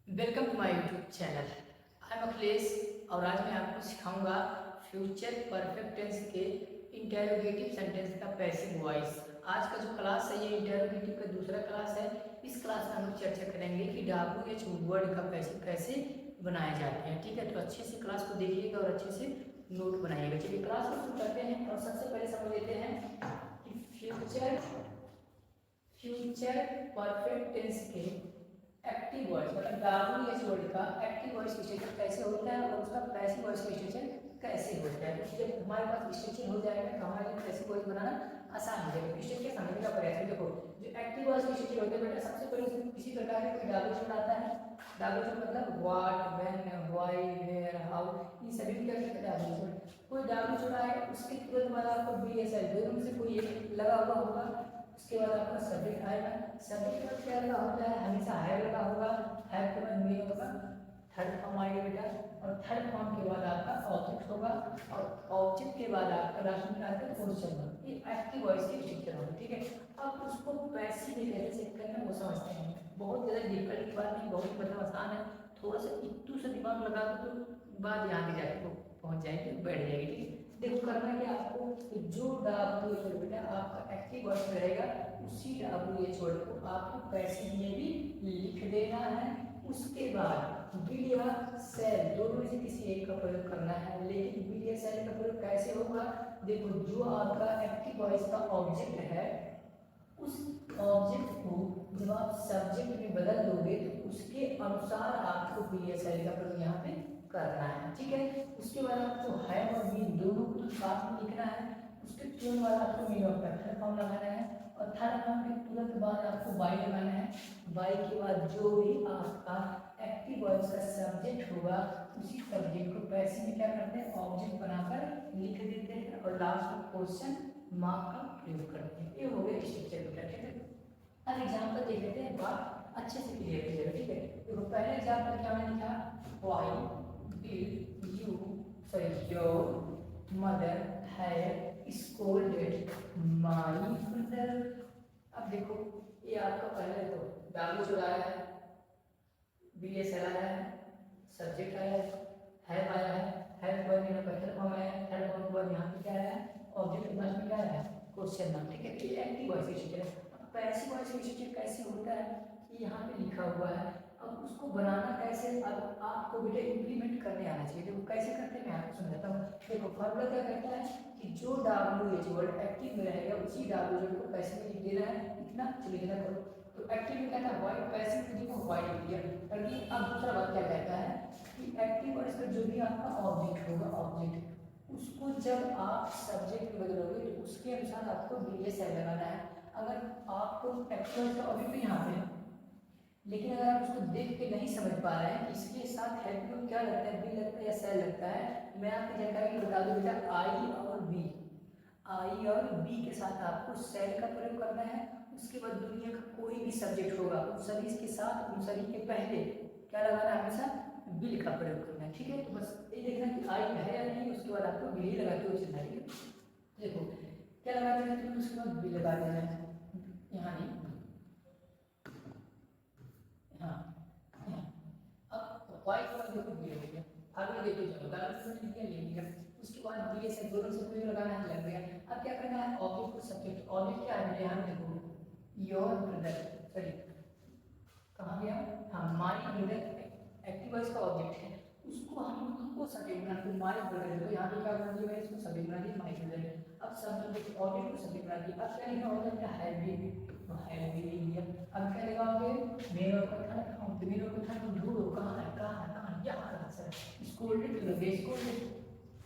Welcome to my YouTube channel. I am Akhilesh और आज मैं आपको सिखाऊंगा फ्यूचर परफेक्ट टेंस के इंटेरोगेटिव सेंटेंस का पैसिव वॉइस। आज का जो क्लास है ये इंटेरोगेटिव का दूसरा क्लास है। इस क्लास में हम लोग चर्चा करेंगे कि WH वर्ड का पैसिव कैसे बनाए जाते हैं। ठीक है, तो अच्छे से क्लास को देखिएगा और अच्छे से नोट बनाइएगा। चलिए क्लास को शुरू करते हैं और सबसे पहले समझ लेते हैं कि फ्यूचर परफेक्ट टेंस के एक्टिव वॉइस मतलब WH वर्ड का एक्टिव वॉइस स्ट्रक्चर कैसे होता है और उसका पैसिव वॉइस स्ट्रक्चर कैसे होता है। तो जब हमारे पास स्ट्रक्चर हो जाएगा तो हमारे लिए पैसिव वॉइस बनाना आसान हो जाएगा। स्ट्रक्चर समझने का प्रयास करें। देखो, जो एक्टिव वॉइस स्ट्रक्चर होते हैं बेटा, सबसे पहले उसमें किसी प्रकार का कोई WH वर्ड आता है। WH मतलब what, when, why, where, how, इन सभी का क्या कहते हैं WH वर्ड। कोई WH वर्ड आएगा उसके तुरंत बाद आपको BSL दोनों में से कोई एक लगा हुआ होगा। उसके बाद आपका सब्जेक्ट आएगा। सब्जेक्ट में क्या लगा होता है, हमेशा हैव लगा होगा। हैव के बाद मेन होगा, थर्ड फॉर्म आएगा बेटा, और थर्ड फॉर्म के बाद आपका ऑब्जेक्ट होगा और ऑब्जेक्ट के बाद आपका लास्ट में आता है क्वेश्चन वर्ड। ये एक्टिव वॉइस की स्ट्रक्चर होगी। ठीक है, अब उसको पैसिव में कैसे चेक करना वो समझते हैं। बहुत ज़्यादा डिफिकल्ट की बात नहीं, बहुत मतलब आसान है। थोड़ा सा इतू से दिमाग लगा दो तो बात यहाँ पे जाके वो पहुँच जाएगी, बैठ जाएगी। ठीक है, देखो करना क्या आपको, जो WH वर्ड बेटा आपका एक्टिव वॉइस में रहेगा उसी WH वर्ड को आपको पैसिव में भी लिख देना है। उसके बाद विल या सेल दोनों में से किसी एक का प्रयोग करना है। लेकिन विल या सेल का प्रयोग कैसे होगा, देखो जो आपका एक्टिव वॉइस का ऑब्जेक्ट है उस ऑब्जेक्ट को जब आप सब्जेक्ट में बदल दोगे तो उसके अनुसार आपको विल या सेल का प्रयोग यहाँ पे करना है। ठीक है, उसके बाद आपको हैव और बीन दोनों को साथ में लिखना है। उसके तुरंत बाद आपको मीन ऑफ थर्ड फॉर्म लगाना है और थर्ड फॉर्म के तुरंत बाद आपको बाई लगाना है। बाई के बाद जो भी आपका एक्टिव वॉइस का सब्जेक्ट होगा उसी सब्जेक्ट को पैसिव में क्या करते हैं, ऑब्जेक्ट बनाकर लिख देते हैं और लास्ट में क्वेश्चन मार्क का प्रयोग करते हैं। ये हो गया स्ट्रक्चर बेटा। ठीक है, अब एग्जाम्पल देख लेते हैं, बात अच्छे से क्लियर हो जाएगा। ठीक है, देखो पहले एग्जाम्पल क्या मैंने लिखा, why did you sorry your mother have scolded my mother. अब देखो ये आपका पहले तो WH वर्ड आया है, BSL आया है, सब्जेक्ट आया है आया है, हैव के बाद मेरा थर्ड फॉर्म आया है, थर्ड फॉर्म के बाद यहाँ पे क्या आया है, ऑब्जेक्ट के लास्ट में क्या आया है, क्वेश्चन मार्क। ठीक है, ये एक्टिव वॉइस स्ट्रक्चर है। अब पैसिव वॉइस स्ट्रक्चर कैसे होता है ये यहाँ पे लिखा हुआ है। अब उसको बनाना कैसे, अब आपको बेटा इंप्लीमेंट करने आना चाहिए। देखो कैसे करते हैं मैं आपको समझाता हूँ। देखो फॉर्मूला क्या कहता है कि जो WH वर्ड एक्टिव में रहेगा उसी WH वर्ड को पैसिव में लिख देना है। इतना चलिए इतना करो। तो एक्टिव में कहता है व्हाइट, पैसिव में देखो व्हाइट लिख दिया। बल्कि अब दूसरा बात क्या कहता है कि एक्टिव वर्ड का जो भी आपका ऑब्जेक्ट होगा, ऑब्जेक्ट उसको जब आप सब्जेक्ट में बदलोगे तो उसके अनुसार आपको BSL लगाना है। अगर आपको एक्टिव वर्ड का ऑब्जेक्ट यहाँ पे, लेकिन अगर आप उसको देख के नहीं समझ पा रहे हैं इसके साथ हेल्प में क्या लगता है, बी लगता है या सेल लगता है, मैं आपकी जानकारी बता दूं बेटा, आई और बी के साथ आपको सेल का प्रयोग करना है। उसके बाद दुनिया का कोई भी सब्जेक्ट होगा उन सभी के साथ, उन सभी के पहले क्या लगाना है, हमेशा बिल का प्रयोग करना है। ठीक है, तो बस ये देखना कि आई है या नहीं, उसके बाद आपको बिल ही लगाते हुए चलना है। देखो क्या लगा देना है, उसके बाद बिल लगा देना है, यहाँ नहीं, व्हाइट वाला देखो बी हो गया। आगे देखो चलो गलत से लिख दिया, ले लिया। उसके बाद बी से दोनों से कोई लगाना है, लग गया। अब क्या करना है, ऑब्जेक्ट को सब्जेक्ट, ऑब्जेक्ट क्या है यहाँ देखो, योर ब्रदर, सॉरी कहाँ गया, हाँ माय ब्रदर एक्टिव वॉइस का ऑब्जेक्ट है, उसको हमको सब्जेक्ट बना दिया माय ब्रदर। तो यहाँ पे क्या बना दिया, इसको सब्जेक्ट बना दिया माय ब्रदर। अब सब्जेक्ट ऑब्जेक्ट को सब्जेक्ट बना दिया। अब क्या लिखना होगा, क्या हैव बी, तो हैव बी ले लिया। अब क्या लगाओगे, मेन और का था, हम मेन और का था, ढूंढो कहाँ है, यहाँ रहा सर, स्कोल्डेड तो लगे, स्कोल्डेड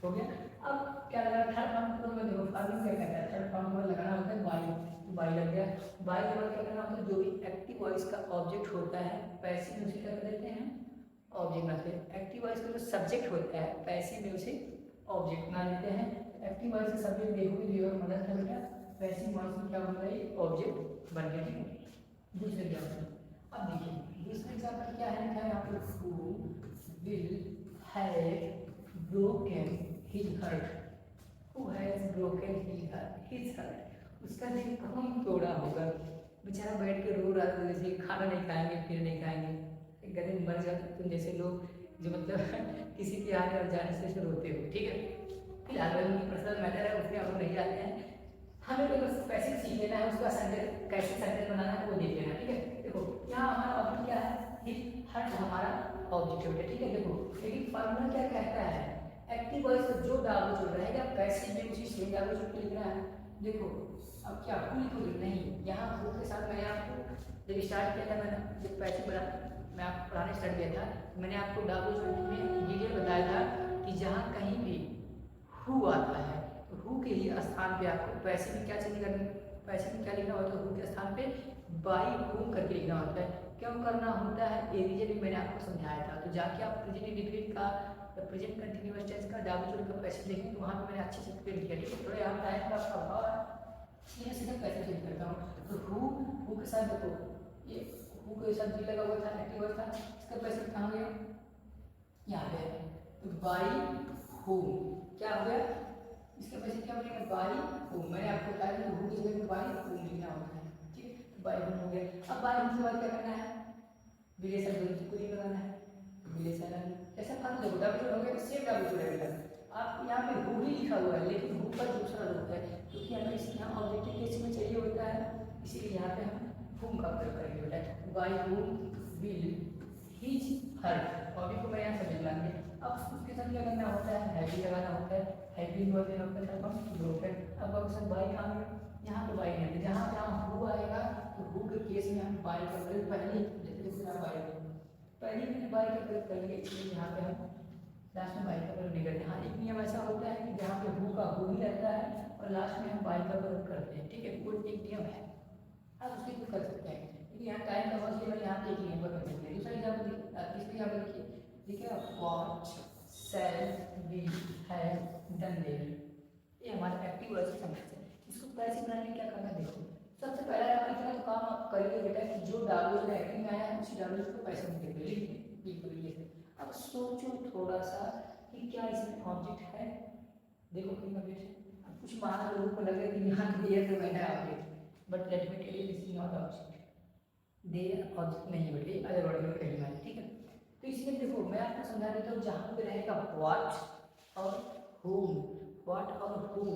हो गया। अब क्या लगा, थर्ड फॉर्म को देखो, फॉर्म क्या कहता है, थर्ड फॉर्म में लगाना होता है बाई, तो बाई लग गया। बाई के बाद क्या करना होता है, जो भी एक्टिव वॉइस का ऑब्जेक्ट होता है पैसिव में उसे क्या कर देते हैं, ऑब्जेक्ट बना देते हैं। एक्टिव वॉइस का जो सब्जेक्ट होता है पैसिव में उसे ऑब्जेक्ट बना देते हैं। एक्टिव वॉइस का सब्जेक्ट देखोगे योर मदर था बेटा, पैसिव वॉइस में क्या बन रहा है, ऑब्जेक्ट बन गया। ठीक है, दूसरे एग्जाम्पल अब देखिए, दूसरा एग्जाम्पल क्या है, क्या यहाँ पर who will have broken his heart, who has broken his heart, उसका दिल कौन तोड़ा होगा, बेचारा बैठ के रो रहा था, जैसे खाना नहीं खाएंगे फिर नहीं खाएंगे, कहते हैं मर जाते तुम जैसे लोग जो मतलब किसी के आने और जाने से शुरू होते हो, ठीक है। फिलहाल उनकी पर्सनल मैटर है, उसमें हम नहीं जाते हैं। हमें तो बस पैसे सीख लेना है, उसका सेंटेंस कैसे सेंटेंस बनाना है वो देख लेना, ठीक है। देखो यहाँ हमारा ऑब्जेक्ट क्या है, हिट हर्ट हमारा ऑब्जेक्ट है, ठीक है। देखो लेकिन फॉर्मूला क्या कहता है, एक्टिव वॉइस जो डालो चल रहा है या पैसिव में उसी सेम डालो चल लिखना है। देखो अब क्या हु लिखोगे, नहीं, यहाँ हु के साथ मैंने आपको जब स्टार्ट किया था, मैंने जब पैसिव बना मैं आपको पढ़ाने स्टार्ट किया था, मैंने आपको डालो चल में डिटेल बताया था कि जहाँ कहीं भी हु आता है तो हु के ही स्थान पे आपको पैसे में क्या चेंज करना, पैसे में क्या लिखना होता है, हु के स्थान पे बाई होम करके लिखना होता है। क्यों करना होता है ये रीजन भी मैंने आपको समझाया था, तो जाके आप प्रेजेंट इंडिफिनिट का प्रेजेंट कंटिन्यूअस टेंस का डाबल का पैसे देखें तो वहाँ पे मैंने अच्छे से एक्सप्लेन किया, ठीक है। थोड़ा यहाँ टाइम का अभाव है, ये सीधा पैसे चेंज करता हूँ। तो हु के साथ देखो, ये हु के साथ जी लगा हुआ था, एक्टिव वर्ड था, इसका पैसे कहाँ गया, यहाँ पे। तो बाई होम क्या हो गया, इसका पैसे क्या बनेगा, बाई होम। मैंने आपको बताया कि हु की जगह पे बाई होम लिखना होता है, ठीक है। बाई होम हो गया। अब बाई होम के बाद क्या करना है, विलेशन दोनों को ही लगाना है, विलेशन ऐसा फर्क देखो, डबल हो गया, सेम डबल रहेगा। आप यहाँ पे हु ही लिखा हुआ है लेकिन हु का दूसरा रूप है, क्योंकि हमें इस यहाँ ऑब्जेक्टिव केस में चाहिए होता है, इसीलिए यहाँ पे हम हुम का प्रयोग करेंगे बेटा। बाई हुम विल हिज हर्ट, ऑब्जेक्ट को मैं यहाँ समझ लाएंगे। अब उसके साथ क्या करना होता है, हैवी लगाना होता है, हैवी वर्ड होता है हम ग्रुप है। अब ऑप्शन बाई कहाँ है, यहाँ पे बाई है, जहाँ जहाँ हु आएगा तो हु के केस में हम बाई का प्रयोग पहले बाई पहले मैंने बाई का प्रयोग करेंगे, इसलिए यहाँ पे हम लास्ट में बाई का प्रयोग नहीं करते। हाँ एक नियम ऐसा होता है कि जहाँ पे हु का हु ही रहता है और लास्ट में हम बाई का प्रयोग करते हैं, ठीक है। वो एक नियम है, आप उसके भी कर सकते हैं, लेकिन यहाँ टाइम का बहुत केवल यहाँ पे एक नियम पर करते हैं। दूसरा एग्जाम्पल तीसरे एग्जाम्पल देखिए, ठीक है। What shall we have done there, ये हमारा एक्टिव वर्ड सेंटेंस है। इसको कैसे बनाने में क्या करना देखो, सबसे पहला इतना तो काम आप करिए बेटा कि जो डालो जो एक्टिव में आया है उसी डालो को पैसे में लिख दीजिए, बिल्कुल ये है। अब सोचो थोड़ा सा कि क्या इसमें ऑब्जेक्ट है, देखो कि ऑब्जेक्ट है। अब कुछ मान लोगों को लगे कि यहाँ क्लियर तो मैंने object, but let me tell you this is not object, they object नहीं बेटे, अदर वर्ड में कहीं है, ठीक है। तो इसमें देखो मैं आपको समझा देता हूँ, जहाँ पे रहेगा व्हाट और होम, व्हाट और होम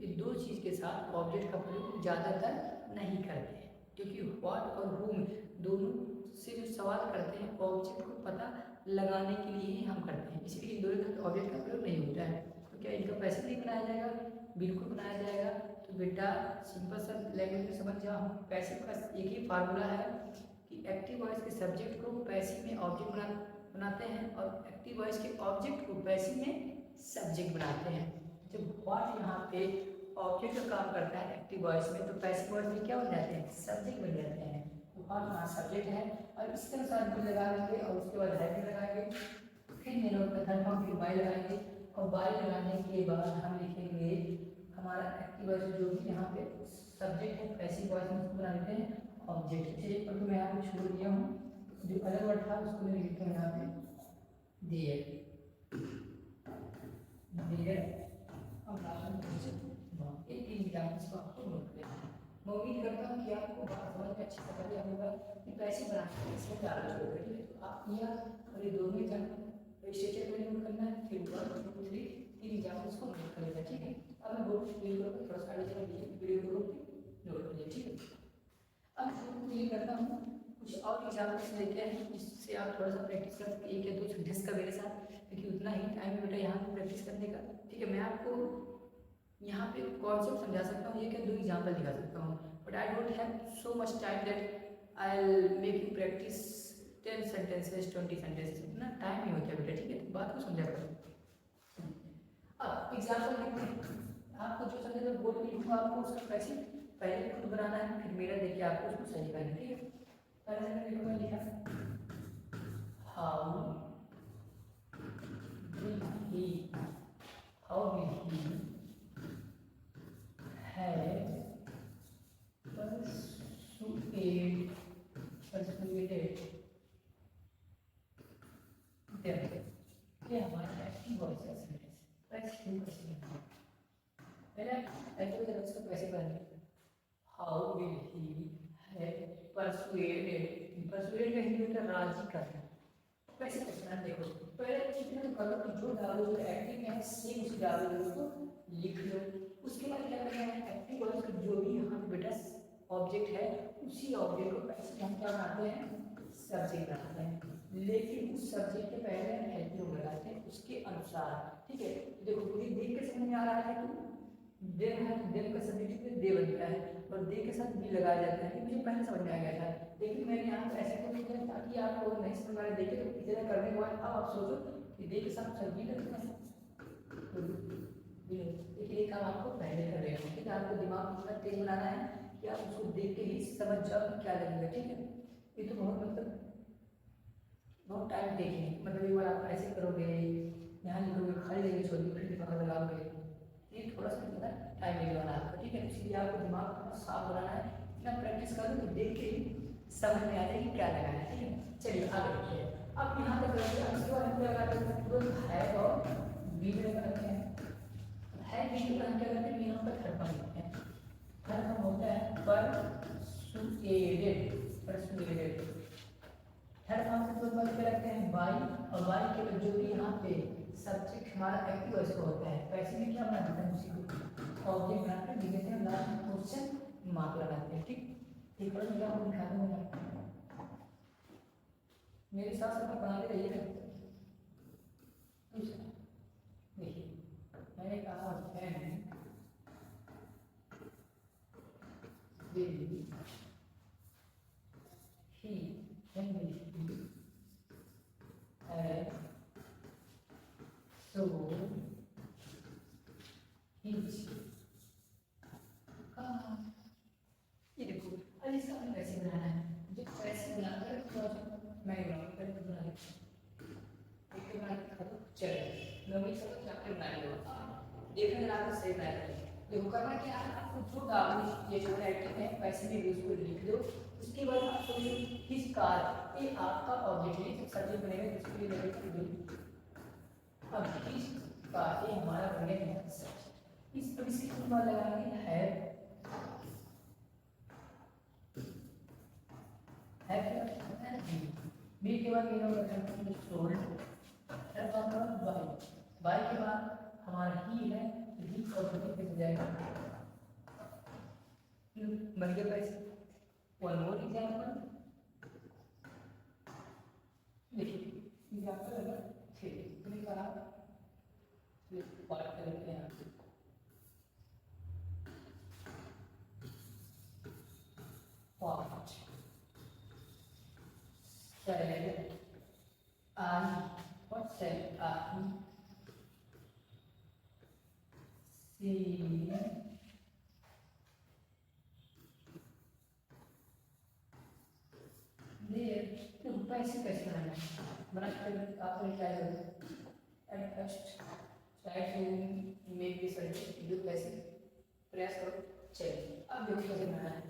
ये दो चीज़ के साथ ऑब्जेक्ट का प्रयोग ज़्यादातर नहीं करते हैं, क्योंकि व्हाट और होम दोनों से जो सवाल करते हैं ऑब्जेक्ट को पता लगाने के लिए ही हम करते हैं, इसलिए इन दोनों का ऑब्जेक्ट का प्रयोग नहीं होता है। तो क्या इनका पैसे नहीं बनाया जाएगा, बिल्कुल बनाया जाएगा। तो बेटा सिंपल सा लैंग्वेज में समझ जाओ, पैसिव का एक ही फार्मूला है कि एक्टिव वॉइस के सब्जेक्ट को पैसिव में ऑब्जेक्ट बनाते हैं और एक्टिव वॉइस के ऑब्जेक्ट को पैसिव में सब्जेक्ट बनाते हैं। जब व्हाट यहाँ पे ऑब्जेक्ट का काम करता है एक्टिव वॉइस में, तो पैसिव वॉइस में क्या बन जाते हैं, सब्जेक्ट बन जाते हैं। तो व्हाट यहाँ सब्जेक्ट है और इसके अनुसार भी लगा लेंगे और उसके बाद हैव भी लगाएंगे, फिर मेरे थर्ड फॉर्म फिर बाई लगाएंगे और बाई लगाने के बाद हम लिखेंगे हमारा एक्टिव वॉइस जो भी यहाँ पे सब्जेक्ट है पैसिव वॉइस में उसको बना देते हैं ऑब्जेक्ट। एक पर तो मैं यहाँ पे छोड़ दिया हूँ, जो अलग वर्ड था उसको मैं लिखता हूँ यहाँ पे देयर, देयर और एक एग्जाम्पल्स को आपको नोट करना है। मैं उम्मीद करता हूँ कि आपको बात समझ में अच्छी से पता होगा कि कैसे बनाते हैं, इसमें ज़्यादा जरूरत है, ठीक है। तो आप यह और ये दोनों एग्जाम्पल स्ट्रक्चर में नोट करना है, फिर 1 2 3 तीन एग्जाम्पल्स को नोट कर लेना, ठीक है। अब मैं बोर्ड क्लियर करूँगा, थोड़ा सा आगे चला वीडियो को नोट कर लिया, ठीक है। अब मैं क्लियर करता हूँ, कुछ और एग्जाम्पल्स लेते हैं जिससे आप थोड़ा सा प्रैक्टिस कर सकते, एक या दो सेंटेंस का मेरे साथ, क्योंकि उतना ही टाइम है बेटा यहाँ पर प्रैक्टिस करने का, ठीक है। मैं आपको यहाँ पे कॉन्सेप्ट समझा सकता हूँ, एक या दो एग्जाम्पल दिखा सकता हूँ, but I don't have so much time that I will make you practice 10 sentences 20 sentences, इतना टाइम नहीं होता बेटा, ठीक है। तो बात को समझा करो। अब एग्जाम्पल लिखते हैं, आपको जो समझे तो बोर्ड में लिखूँगा, आपको उसका कैसे पहले खुद बनाना है, फिर मेरा देखिए आपको उसको सही करना है, ठीक है। पहले मैंने लिखूँगा, लिखा how will he persuaded them, ये हमारा एक्टिव वॉइस का सेंटेंस पैसिव कैसे लिखना है, पहले एक्टिव सेंटेंस को कैसे बनाएंगे, how will he have persuaded, persuade का हिंदी होता है राजी करना, कि जो डायलॉग एक्टिव में है सेम उसी डायलॉग को लिख लो। उसके बाद क्या करना है, एक्टिव वॉइस का जो भी यहाँ पे बेटा ऑब्जेक्ट है उसी ऑब्जेक्ट को पैसे हम क्या बनाते हैं, सब्जेक्ट बनाते हैं, लेकिन उस सब्जेक्ट के पहले हम हेल्पिंग लगाते हैं उसके अनुसार। ठीक है, देखो पूरी देख के समझ में आ रहा है कि देव है, देव का सब्जेक्ट में दे बनता है और दे के साथ भी लगाया जाता है, मुझे पहले समझ में आ गया था, लेकिन मैंने यहाँ पे ऐसे कर दिया ताकि आपको नहीं समझ में आए। देखे तो इतना करने के बाद अब आप सोचो कि दे के साथ सब्जी लगता है, लेकिन ये काम आपको पहले कर लेना है। ठीक है, आपको दिमाग इतना तेज बनाना है कि आप उसको देख के ही समझ जाओ कि क्या लगेगा। ठीक है, ये तो बहुत मतलब बहुत टाइम टेकिंग, मतलब एक बार आप ऐसे करोगे, यहाँ लिखोगे, खाली जगह छोड़ के फिर दिमाग लगाओगे, ये थोड़ा सा मतलब टाइम लगेगा आपका। ठीक है, इसलिए आपको दिमाग थोड़ा साफ बनाना है, इतना प्रैक्टिस करो तो देख के ही समझ में आ जाए कि क्या लगाना है। ठीक है, चलिए आगे बढ़ते हैं। अब यहाँ तक रखिए, अब इसके बाद हम क्या करते हैं, तुरंत है और बी में करते हैं। है बी के बाद क्या करते हैं, यहाँ पर थर्ड फॉर्म लिखते हैं। थर्ड फॉर्म होता है परसुएडेड, परसुएडेड। थर्ड फॉर्म से तुरंत बाद क्या रखते हैं, बाई, और बाई के बाद जो भी यहाँ पे सब्जेक्ट हमारा एक्टिव वॉइस का होता है, वैसे में क्या बना देते हैं, उसी को ऑब्जेक्ट बनाकर लिख देते हैं, लास्ट में क्वेश्चन मार्क लगाते हैं। ठीक, ठीक है, मैं आपको दिखा दूंगा, मेरे साथ साथ बनाते रहिएगा। देखिए मैंने कहा fan will he when will he have so his ये देखो अब इसका हमें कैसे बनाना है, जो कैसे बनाकर मैं बना एक बना के चलो मैं भी सब चैप्टर बना लूंगा, देखने लगा सही बना है। देखो करना क्या है, आपको जो डालनी ये जो एक्टिव है वैसे भी उसको लिख दो। उसके बाद आप सोचो हिज कार, ये आपका ऑब्जेक्ट है, जब सब्जेक्ट बनेगा तो उसके लिए लगेगा। अब हिज कार ये हमारा बनेगा सब्जेक्ट, इस पर इसी को बात लगाएंगे है बी के बाद मेरा मतलब सोल्ड, बाई के बाद हमारा ही है, ही और हो जाएगा बन गया पैसे। वन मोर एग्जाम्पल देखिए, एग्जाम्पल अगर ठीक मैंने कहा बात करते हैं पाँच shall I what shall I see पैसे कैसे बनाना है, बना के आप ट्राई करो। At first try to make this video, कैसे प्रयास करो। चलिए अब देखो कैसे बनाना है।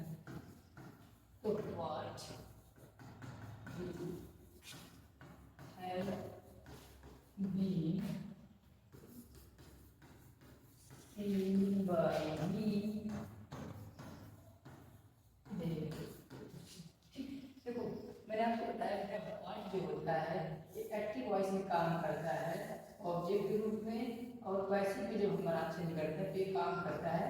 तो what you have been seen by me, देखो मैंने आपको बताया व्हाट जो होता है ये एक्टिव वॉइस में काम करता है ऑब्जेक्ट के रूप में, और पैसिव में जब हम चेंज करते हैं तो ये काम करता है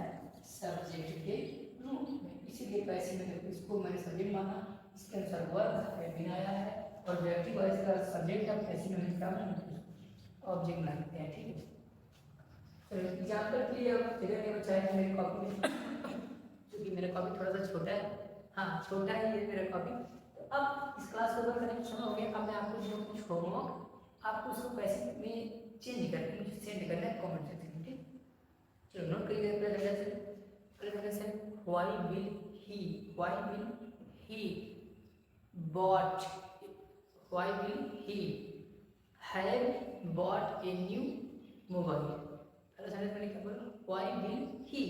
सब्जेक्ट के रूप में। इसीलिए पैसिव में देखो इसको मैंने सब्जेक्ट माना, इसके अनुसार वर्ब है बनाया है, और जो एक्टिव वॉइस का सब्जेक्ट है पैसिव में क्या ऑब्जेक्ट बनाते हैं। ठीक है, तो एग्जाम्पल के लिए जगह नहीं बचा है मेरी कॉपी में, क्योंकि मेरा कॉपी थोड़ा सा छोटा है, हाँ छोटा है ये मेरा कॉपी। तो अब इस क्लास को अगर कनेक्शन हो गया, अब मैं आपको जो कुछ होमवर्क आपको उसको पैसे में चेंज करके मुझे सेंड करना है कमेंट सेक्शन में। ठीक, चलो नोट करिए presentation. Why will he bought, why will he have bought a new mobile. पहला सेंटेंस मैंने क्या बोला, why will he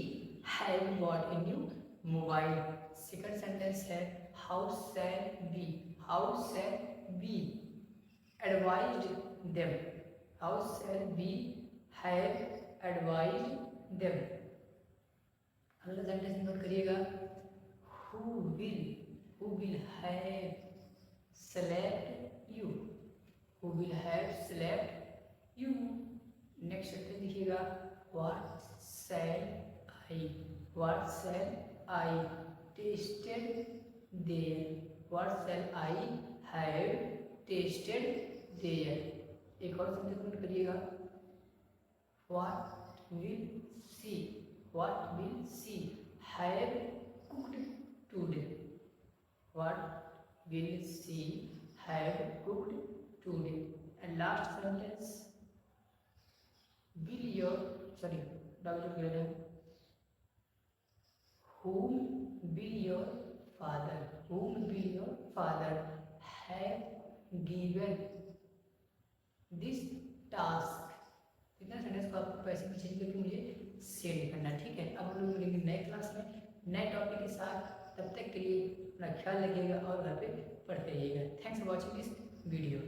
have bought a new mobile. Second sentence है how shall be advised them, how shall be have advised them. अगला sentence note करिएगा, who will have slept you, who will have slept you. Next sentence लिखिएगा, what shall I tested there, what shall I have tested there. एक और sentence note करिएगा, what will she have cooked today, what will she have cooked today. And last sentence, will your sorry double clear है, whom will your father have given this task। इतना sentence को आपको पैसे में change करके मुझे send करना, ठीक है। अब हम लोग मिलेंगे नए क्लास में नए टॉपिक के साथ, तब तक के लिए अपना ख्याल रखिएगा और घर पे पढ़ते रहिएगा। Thanks for watching this video.